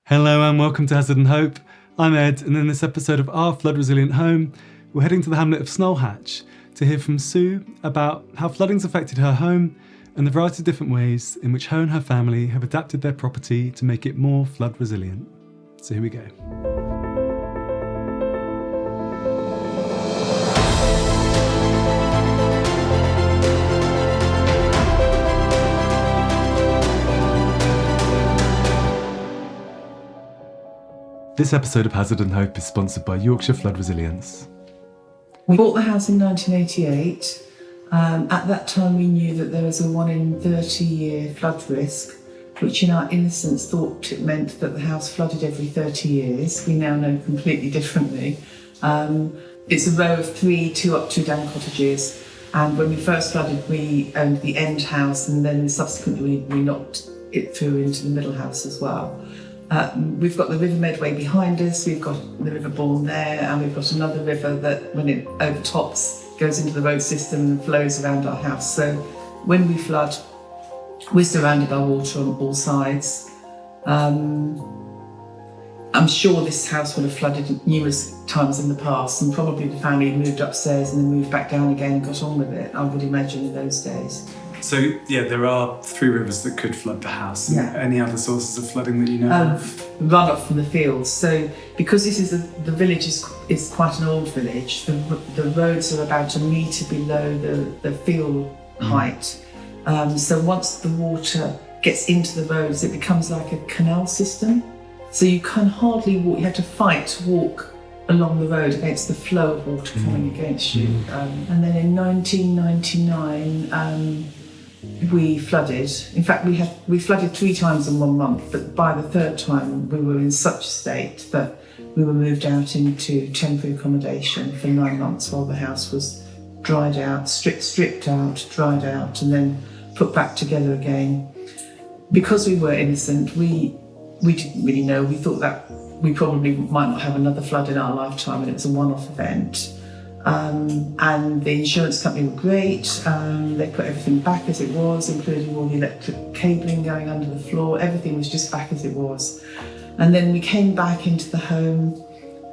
Hello and welcome to Hazard and Hope. I'm Ed, and in this episode of Our Flood Resilient Home, we're heading to the Hamlet of Snoll Hatch to hear from Sue about how flooding's affected her home and the variety of different ways in which her and her family have adapted their property to make it more flood resilient. So here we go. This episode of Hazard and Hope is sponsored by Yorkshire Flood Resilience. We bought the house in 1988. At that time we knew that there was a 1 in 30 year flood risk, which in our innocence thought it meant that the house flooded every 30 years. We now know completely differently. It's a row of 3 2-up, 2-down cottages, and when we first flooded we owned the end house, and then subsequently we knocked it through into the middle house as well. We've got the River Medway behind us, we've got the River Bourne there, and we've got another river that, when it overtops, goes into the road system and flows around our house. So when we flood, we're surrounded by water on all sides. I'm sure this house would have flooded numerous times in the past, and probably the family moved upstairs and then moved back down again and got on with it, I would imagine, in those days. So yeah, there are 3 rivers that could flood the house. Yeah. Any other sources of flooding that you know of? Runoff from the fields. So because this is the village is quite an old village, the roads are about a metre below the field height. So once the water gets into the roads, it becomes like a canal system. So you can hardly walk, you have to fight to walk along the road against the flow of water coming against you. And then in 1999, we flooded. In fact, we flooded 3 times in 1 month, but by the 3rd time we were in such a state that we were moved out into temporary accommodation for 9 months while the house was dried out, stripped out, dried out, and then put back together again. Because we were innocent, we didn't really know. We thought that we probably might not have another flood in our lifetime, and it was a one-off event. And the insurance company were great. They put everything back as it was, including all the electric cabling going under the floor. Everything was just back as it was. And then we came back into the home,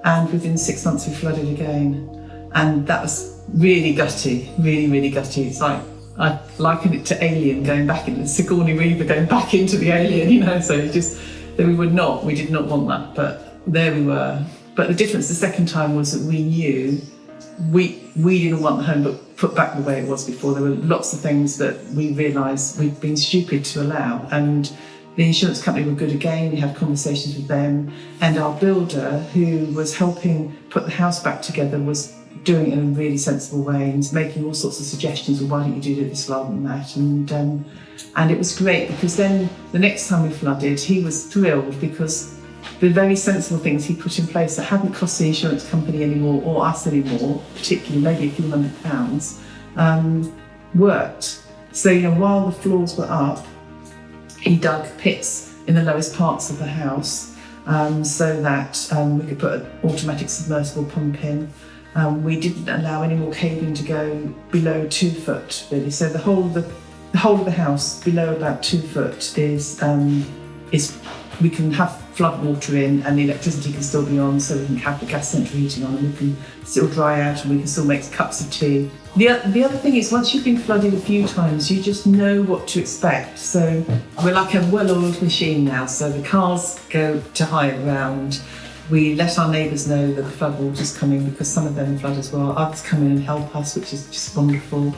and within 6 months we flooded again. And that was really gutty, really, really gutty. It's like, I liken it to Alien going back into the Sigourney Weaver, going back into the Alien, so we did not want that, but there we were. But the difference the second time was that we knew we didn't want the home but put back the way it was before. There were lots of things that we realised we'd been stupid to allow, and the insurance company were good again. We had conversations with them, and our builder, who was helping put the house back together, was doing it in a really sensible way and making all sorts of suggestions. Well, why don't you do this rather than that? And it was great, because then the next time we flooded, he was thrilled, because the very sensible things he put in place that hadn't cost the insurance company anymore or us anymore, particularly maybe a few £100, worked. So, while the floors were up, he dug pits in the lowest parts of the house so that we could put an automatic submersible pump in. We didn't allow any more cabling to go below 2 foot, really. So the whole of the house below about 2 foot is we can have flood water in, and the electricity can still be on, so we can have the gas central heating on, and we can still dry out, and we can still make cups of tea. The other thing is, once you've been flooded a few times, you just know what to expect. So we're like a well-oiled machine now, so the cars go to higher ground. We let our neighbours know that the flood water's coming, because some of them flood as well. Others come in and help us, which is just wonderful.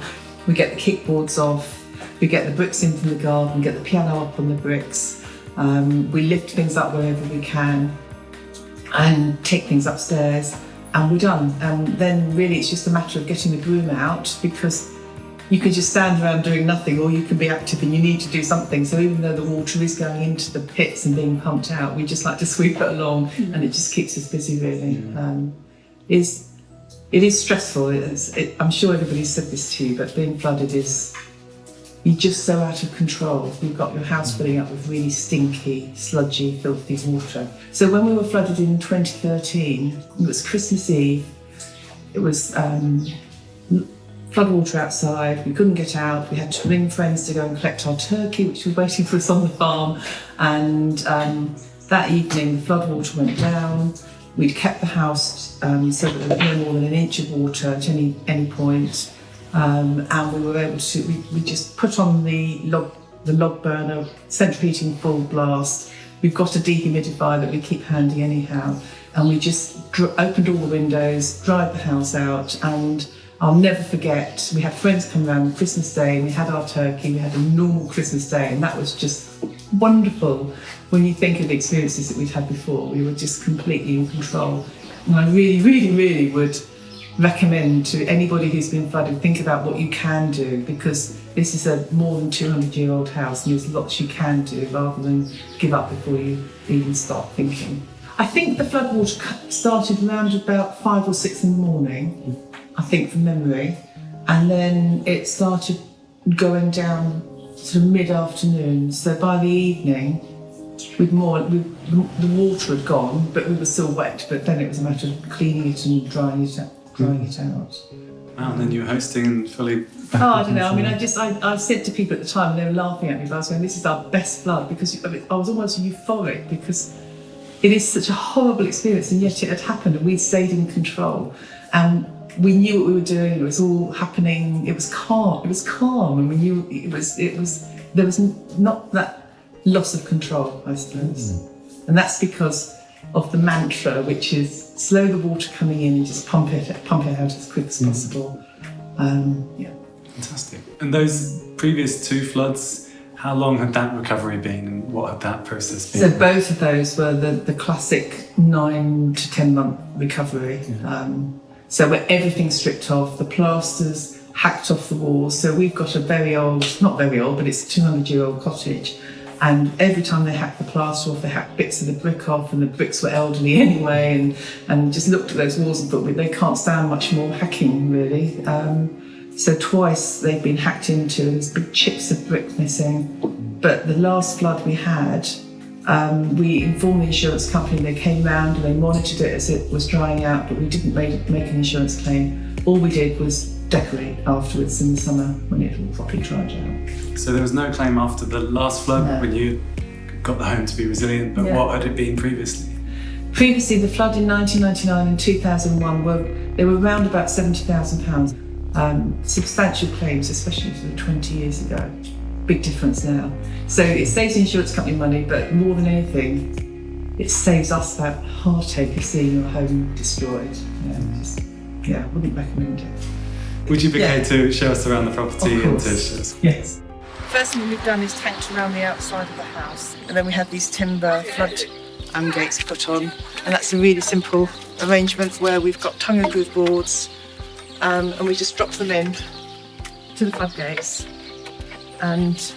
We get the kickboards off, we get the bricks in from the garden, get the piano up on the bricks. We lift things up wherever we can and take things upstairs, and we're done. And then really it's just a matter of getting the broom out, because you can just stand around doing nothing, or you can be active and you need to do something. So even though the water is going into the pits and being pumped out, we just like to sweep it along, and it just keeps us busy, really. It is stressful. I'm sure everybody's said this to you, but being flooded you're just so out of control. You've got your house filling up with really stinky, sludgy, filthy water. So when we were flooded in 2013, it was Christmas Eve. It was flood water outside. We couldn't get out. We had to ring friends to go and collect our turkey, which was waiting for us on the farm. And that evening, the floodwater went down. We'd kept the house so that there was no more than an inch of water at any point. And we were able to, we just put on the log burner, central heating full blast. We've got a dehumidifier that we keep handy anyhow. And we just opened all the windows, dried the house out, and I'll never forget, we had friends come around Christmas Day, and we had our turkey, we had a normal Christmas Day, and that was just wonderful. When you think of the experiences that we'd had before, we were just completely in control. And I really, really, really would recommend to anybody who's been flooded, think about what you can do, because this is a more than 200-year-old house, and there's lots you can do rather than give up before you even start thinking. I think the floodwater started around about 5 or 6 in the morning, I think from memory, and then it started going down sort of mid-afternoon. So by the evening, the water had gone, but we were still wet. But then it was a matter of cleaning it and drying it out. Wow, and then you were hosting and fully. I don't know. I mean, I said to people at the time, and they were laughing at me, but I was going, "This is our best flood," because I was almost euphoric because it is such a horrible experience, and yet it had happened, and we'd stayed in control, and we knew what we were doing. It was all happening. It was calm. It was calm, and we knew it was. There was not that loss of control, I suppose, and that's because of the mantra, which is slow the water coming in and just pump it out as quick as possible. Fantastic. And those previous 2 floods, how long had that recovery been, and what had that process been? So both of those were the classic 9 to 10 month recovery. So where everything's stripped off, the plasters hacked off the walls. So we've got a not very old, but it's a 200-year-old cottage. And every time they hacked the plaster off, they hacked bits of the brick off, and the bricks were elderly anyway, and just looked at those walls and thought, they can't stand much more hacking, really. So twice they've been hacked into, and there's big chips of brick missing. But the last flood we had, we informed the insurance company, and they came round and they monitored it as it was drying out, but we didn't make an insurance claim. All we did was decorate afterwards in the summer when it all properly dried out. So there was no claim after the last flood? No. When you got the home to be resilient, but what had it been previously? Previously, the flood in 1999 and 2001 they were around about £70,000. Substantial claims, especially sort of 20 years ago. Big difference now. So it saves the insurance company money, but more than anything, it saves us that heartache of seeing your home destroyed. Wouldn't recommend it. Would you be okay to show us around the property? Of course. And to show us? Yes. First thing we've done is tanked around the outside of the house, and then we had these timber flood gates put on, and that's a really simple arrangement where we've got tongue and groove boards, and we just drop them in to the floodgates, and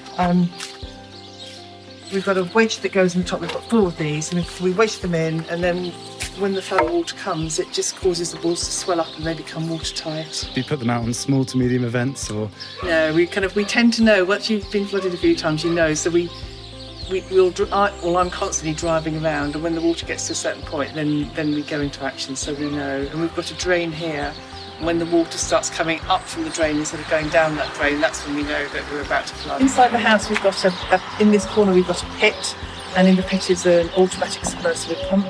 we've got a wedge that goes on the top. We've got 4 of these, and we wedge them in, and then when the flood water comes, it just causes the walls to swell up and they become watertight. Do you put them out on small to medium events, or? No, we tend to know, once you've been flooded a few times, you know, so I'm constantly driving around, and when the water gets to a certain point, then we go into action, so we know. And we've got a drain here, and when the water starts coming up from the drain instead of going down that drain, that's when we know that we're about to flood. Inside the house, we've got in this corner, we've got a pit, and in the pit is an automatic submersible pump.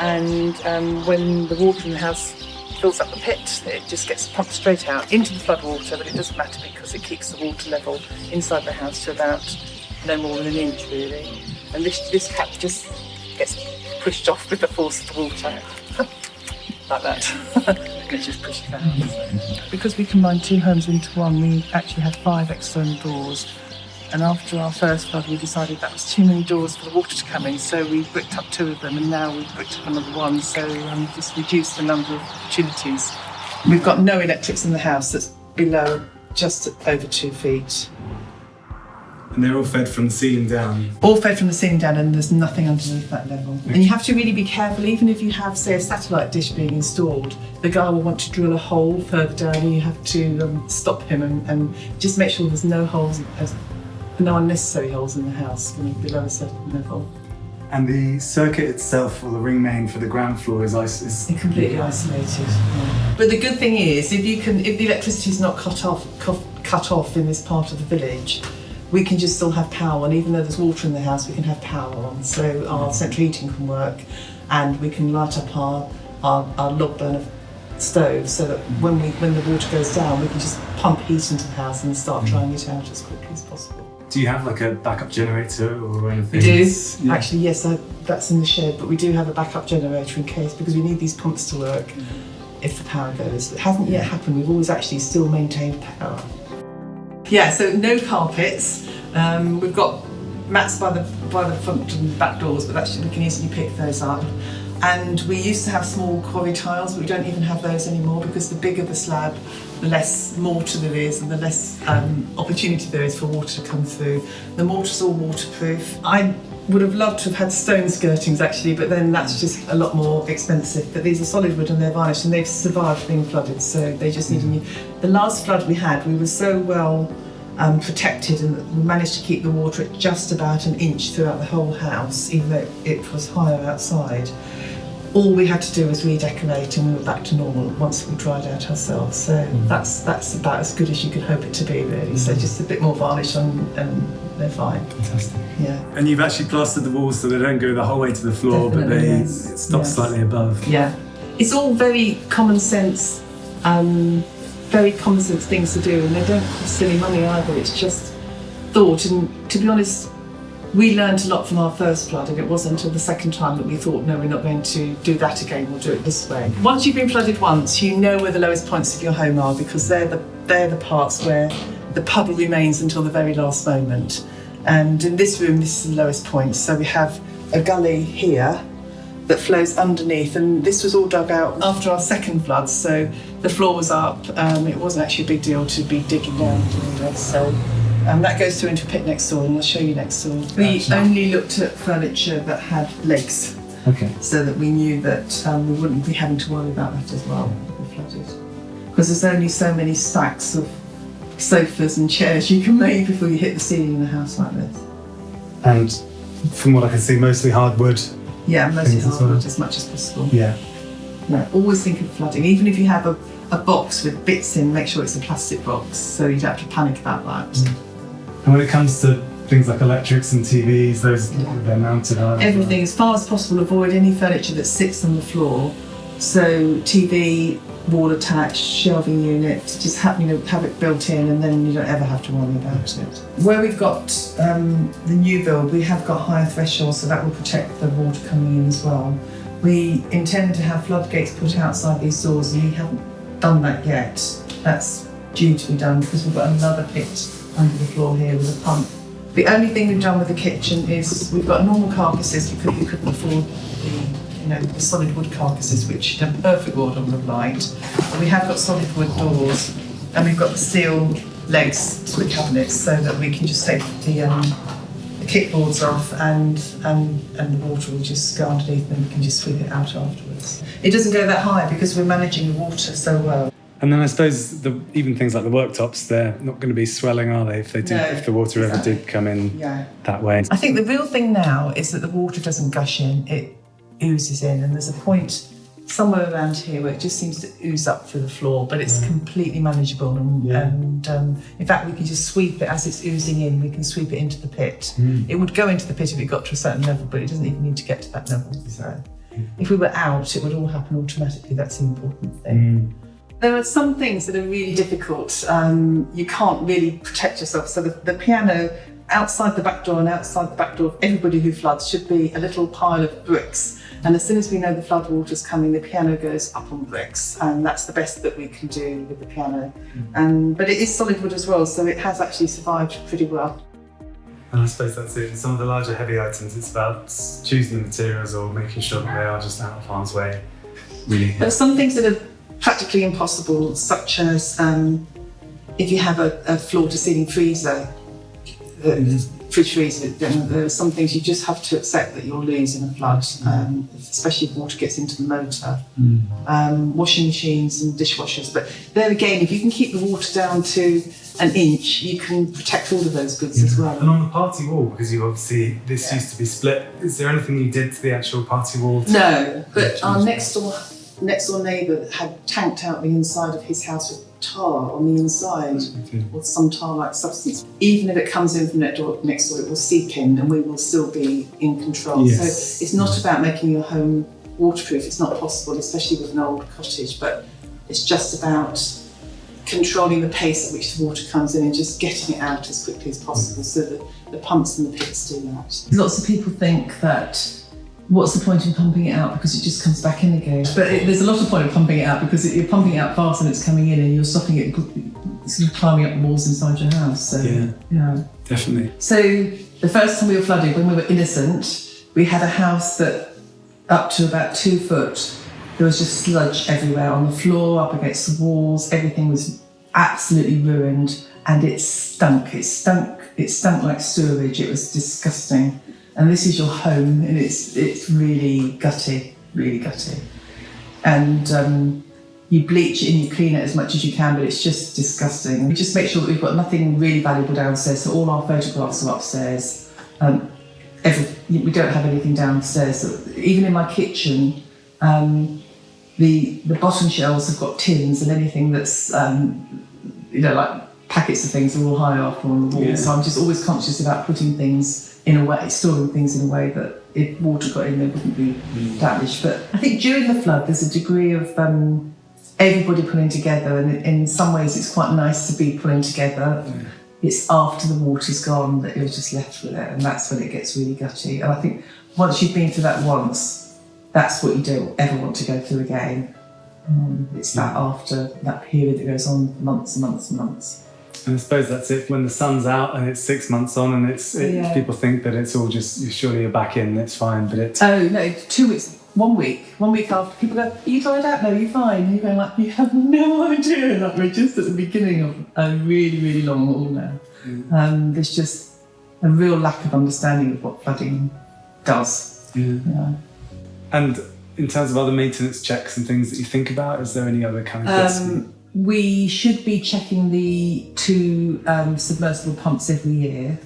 And when the water in the house fills up the pit, it just gets pumped straight out into the flood water, but it doesn't matter because it keeps the water level inside the house to about no more than an inch, really. And this cap just gets pushed off with the force of the water. Like that. It just pushes it out. Because we combined 2 homes into one, we actually had 5 external doors. And after our first flood, we decided that was too many doors for the water to come in, so we bricked up 2 of them, and now we've bricked up another 1, so just reduced the number of opportunities. We've got no electrics in the house that's below just over 2 feet. And they're all fed from the ceiling down? All fed from the ceiling down, and there's nothing underneath that level. And you have to really be careful, even if you have, say, a satellite dish being installed, the guy will want to drill a hole further down, and you have to stop him and just make sure there's no holes, no unnecessary holes in the house below a certain level. And the circuit itself, or the ring main for the ground floor, is completely isolated. Yeah. But the good thing is, if the electricity is not cut off in this part of the village, we can just still have power. And even though there's water in the house, we can have power on. So our central heating can work, and we can light up our log burner stove, so that when the water goes down, we can just pump heat into the house and start drying it out as quickly as possible. Do you have like a backup generator or anything? We do. Yeah. Actually, yes, that's in the shed, but we do have a backup generator in case, because we need these pumps to work if the power goes. It hasn't yet happened. We've always actually still maintained power. Yeah, so no carpets. We've got mats by the front and back doors, but actually we can easily pick those up. And we used to have small quarry tiles, but we don't even have those anymore, because the bigger the slab, the less mortar there is and the less opportunity there is for water to come through. The mortar's all waterproof. I would have loved to have had stone skirtings actually, but then that's just a lot more expensive. But these are solid wood and they're varnished, and they've survived being flooded, so they just need a new. The last flood we had, we were so well protected, and we managed to keep the water at just about an inch throughout the whole house, even though it was higher outside. All we had to do was redecorate, and we were back to normal once we dried out ourselves. So that's about as good as you could hope it to be, really. So just a bit more varnish on, and they're fine. Fantastic. Yeah. And you've actually plastered the walls so they don't go the whole way to the floor, Definitely, but they yes. stop slightly above. Yeah. It's all very common sense, things to do, and they don't cost any money either. It's just thought, and to be honest, we learned a lot from our first flood, and it wasn't until the second time that we thought, no, we're not going to do that again, we'll do it this way. Once you've been flooded once, you know where the lowest points of your home are, because they're the parts where the puddle remains until the very last moment. And in this room, this is the lowest point. So we have a gully here that flows underneath, and this was all dug out after our second flood, so the floor was up. It wasn't actually a big deal to be digging down and doing this. So that goes through into a pit next door, and I'll show you next door. We only looked at furniture that had legs, so that we knew that we wouldn't be having to worry about that as well if we flooded. Because there's only so many stacks of sofas and chairs you can make before you hit the ceiling in a house like this. And from what I can see, mostly hardwood. Yeah, mostly hardwood as much as possible. Yeah. No, always think of flooding. Even if you have a box with bits in, make sure it's a plastic box, so you don't have to panic about that. And when it comes to things like electrics and TVs, they're mounted hard. Everything, as far as possible, avoid any furniture that sits on the floor. So TV, wall attached, shelving unit, just have it built in, and then you don't ever have to worry about it. Where we've got the new build, we have got higher thresholds, so that will protect the water coming in as well. We intend to have floodgates put outside these doors, and we haven't done that yet. That's due to be done because we've got another pit under the floor here with a pump. The only thing we've done with the kitchen is we've got normal carcasses because we couldn't afford the solid wood carcasses, which in a perfect world I would have liked. But we have got solid wood doors, and we've got the steel legs to the cabinets so that we can just take the kickboards off, and the water will just go underneath, and we can just sweep it out afterwards. It doesn't go that high because we're managing the water so well. And then I suppose even things like the worktops, they're not going to be swelling, are they? If the water ever did come in that way. I think the real thing now is that the water doesn't gush in; it oozes in, and there's a point somewhere around here where it just seems to ooze up through the floor, but it's completely manageable. And in fact, we can just sweep it as it's oozing in. We can sweep it into the pit. It would go into the pit if it got to a certain level, but it doesn't even need to get to that level. So if we were out, it would all happen automatically. That's the important thing. There are some things that are really difficult. You can't really protect yourself. So the piano outside the back door and outside the back door of everybody who floods should be a little pile of bricks. And as soon as we know the flood water's coming, the piano goes up on bricks, and that's the best that we can do with the piano. But it is solid wood as well, so it has actually survived pretty well. And I suppose that's it. Some of the larger heavy items, it's about choosing the materials or making sure that they are just out of harm's way. Really. There are some things that are practically impossible, such as if you have a floor-to-ceiling freezer, fridge freezer, then there are some things you just have to accept that you'll lose in a flood, especially if water gets into the motor. Washing machines and dishwashers, but there again, if you can keep the water down to an inch, you can protect all of those goods as well. And on the party wall, because you obviously, this used to be split, is there anything you did to the actual party wall? No, but our next door neighbour had tanked out the inside of his house with tar on the inside, or some tar-like substance. Even if it comes in from next door, it will seep in, and we will still be in control. Yes. So it's not about making your home waterproof. It's not possible, especially with an old cottage, but it's just about controlling the pace at which the water comes in and just getting it out as quickly as possible, so that the pumps and the pits do that. Lots of people think that what's the point in pumping it out because it just comes back in again? But there's a lot of point in pumping it out because you're pumping it out fast and it's coming in and you're stopping it sort of climbing up the walls inside your house. So, yeah, definitely. So the first time we were flooded, when we were innocent, we had a house that up to about 2 foot, there was just sludge everywhere on the floor, up against the walls. Everything was absolutely ruined, and it stunk. It stunk like sewerage. It was disgusting. And this is your home, and it's really gutty, really gutty. And you bleach it and you clean it as much as you can, but it's just disgusting. We just make sure that we've got nothing really valuable downstairs, so all our photographs are upstairs. We don't have anything downstairs. So even in my kitchen, the bottom shelves have got tins, and anything that's like packets of things are all high up on the wall. Yeah. So I'm just always conscious about putting things in a way, storing things in a way that if water got in there wouldn't be damaged. But I think during the flood there's a degree of everybody pulling together, and in some ways it's quite nice to be pulling together. It's after the water's gone that you're just left with it, and that's when it gets really gutty. And I think once you've been through that once, that's what you don't ever want to go through again. It's that after that period that goes on for months and months and months. And I suppose that's it when the sun's out and it's 6 months on, and people think that it's all just surely you're back in, it's fine, but it's... Oh no, 2 weeks, 1 week after, people go, are you dried out? No, you're fine. And you're going like, you have no idea. Like, we're just at the beginning of a really, really long haul now. There's just a real lack of understanding of what flooding does. Yeah. And in terms of other maintenance checks and things that you think about, is there any other kind of bits? We should be checking the 2 submersible pumps every year.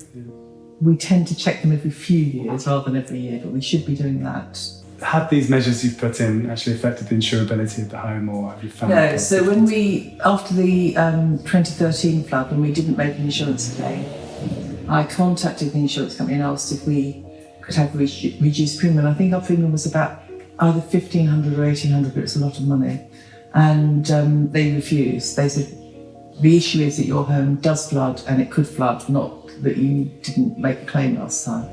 We tend to check them every few years rather than every year, but we should be doing that. Have these measures you've put in actually affected the insurability of the home, or have you found... No, so after the 2013 flood, when we didn't make an insurance claim, I contacted the insurance company and asked if we could have reduced premium. I think our premium was about either $1,500 or $1,800, but it was a lot of money. And they refused. They said, the issue is that your home does flood and it could flood, not that you didn't make a claim last time.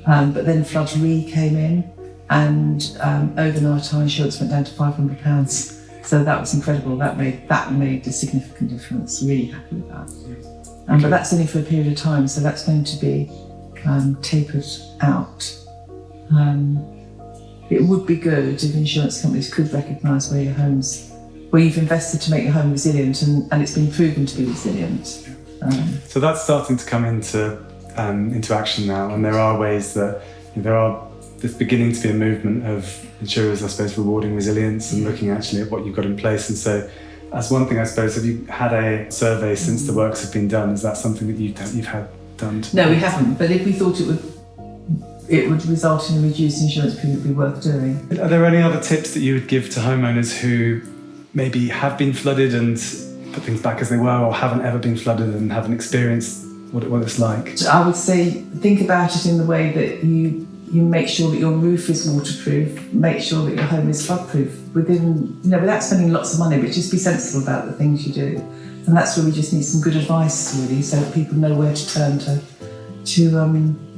But then Flood Re came in, and overnight our insurance went down to £500. So that was incredible. That made a significant difference. Really happy with that. But that's only for a period of time, so that's going to be tapered out. It would be good if insurance companies could recognise where you've invested to make your home resilient, and it's been proven to be resilient. So that's starting to come into action now, and there are ways that there's beginning to be a movement of insurers, I suppose, rewarding resilience and looking actually at what you've got in place. And so that's one thing, I suppose. Have you had a survey since the works have been done? Is that something that you've had done? No, we haven't. But if we thought it would result in a reduced insurance premium, it would be worth doing. Are there any other tips that you would give to homeowners who maybe have been flooded and put things back as they were, or haven't ever been flooded and haven't experienced what it's like? I would say think about it in the way that you make sure that your roof is waterproof, make sure that your home is floodproof without spending lots of money, but just be sensible about the things you do. And that's where we just need some good advice, really, so that people know where to turn to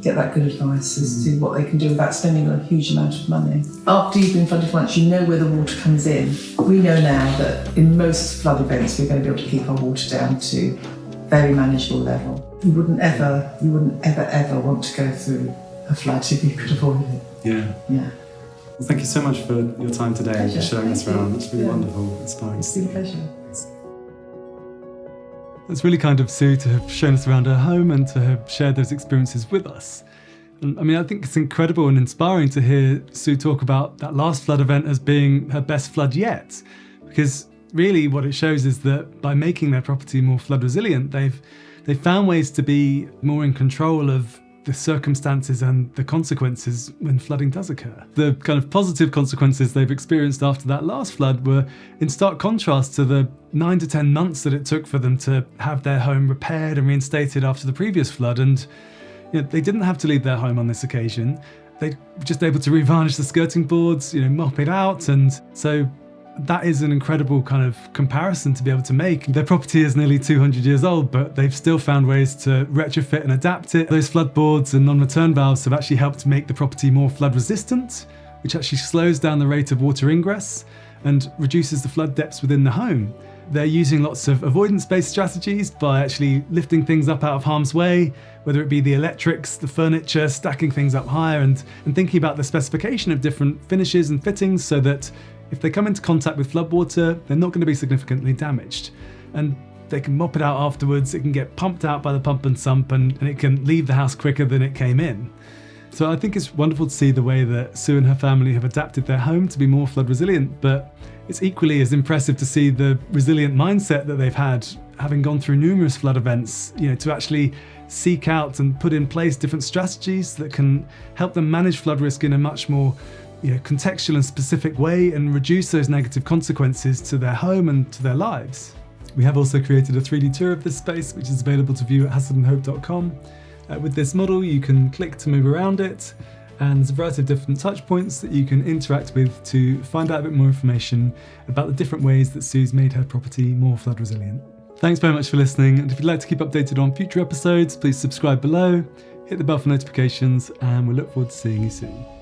get that good advice as to what they can do without spending a huge amount of money. After you've been flooded once, you know where the water comes in. We know now that in most flood events we're going to be able to keep our water down to a very manageable level. You wouldn't ever want to go through a flood if you could avoid it. Yeah. Well, thank you so much for your time today and for showing us around. That's really wonderful, inspiring. It's been a pleasure. It's really kind of Sue to have shown us around her home and to have shared those experiences with us. And I mean, I think it's incredible and inspiring to hear Sue talk about that last flood event as being her best flood yet. Because really what it shows is that by making their property more flood resilient, they've found ways to be more in control of the circumstances and the consequences when flooding does occur. The kind of positive consequences they've experienced after that last flood were in stark contrast to the 9 to 10 months that it took for them to have their home repaired and reinstated after the previous flood. And they didn't have to leave their home on this occasion. They were just able to revarnish the skirting boards, mop it out. And so that is an incredible kind of comparison to be able to make. Their property is nearly 200 years old, but they've still found ways to retrofit and adapt it. Those floodboards and non-return valves have actually helped make the property more flood resistant, which actually slows down the rate of water ingress and reduces the flood depths within the home. They're using lots of avoidance-based strategies by actually lifting things up out of harm's way, whether it be the electrics, the furniture, stacking things up higher, and thinking about the specification of different finishes and fittings so that if they come into contact with floodwater, they're not going to be significantly damaged. And they can mop it out afterwards, it can get pumped out by the pump and sump, and it can leave the house quicker than it came in. So I think it's wonderful to see the way that Sue and her family have adapted their home to be more flood resilient, but it's equally as impressive to see the resilient mindset that they've had, having gone through numerous flood events, to actually seek out and put in place different strategies that can help them manage flood risk in a much more contextual and specific way and reduce those negative consequences to their home and to their lives. We have also created a 3D tour of this space, which is available to view at hassardandhope.com. With this model, you can click to move around it, and there's a variety of different touch points that you can interact with to find out a bit more information about the different ways that Sue's made her property more flood resilient. Thanks very much for listening, and if you'd like to keep updated on future episodes, please subscribe below, hit the bell for notifications, and we look forward to seeing you soon.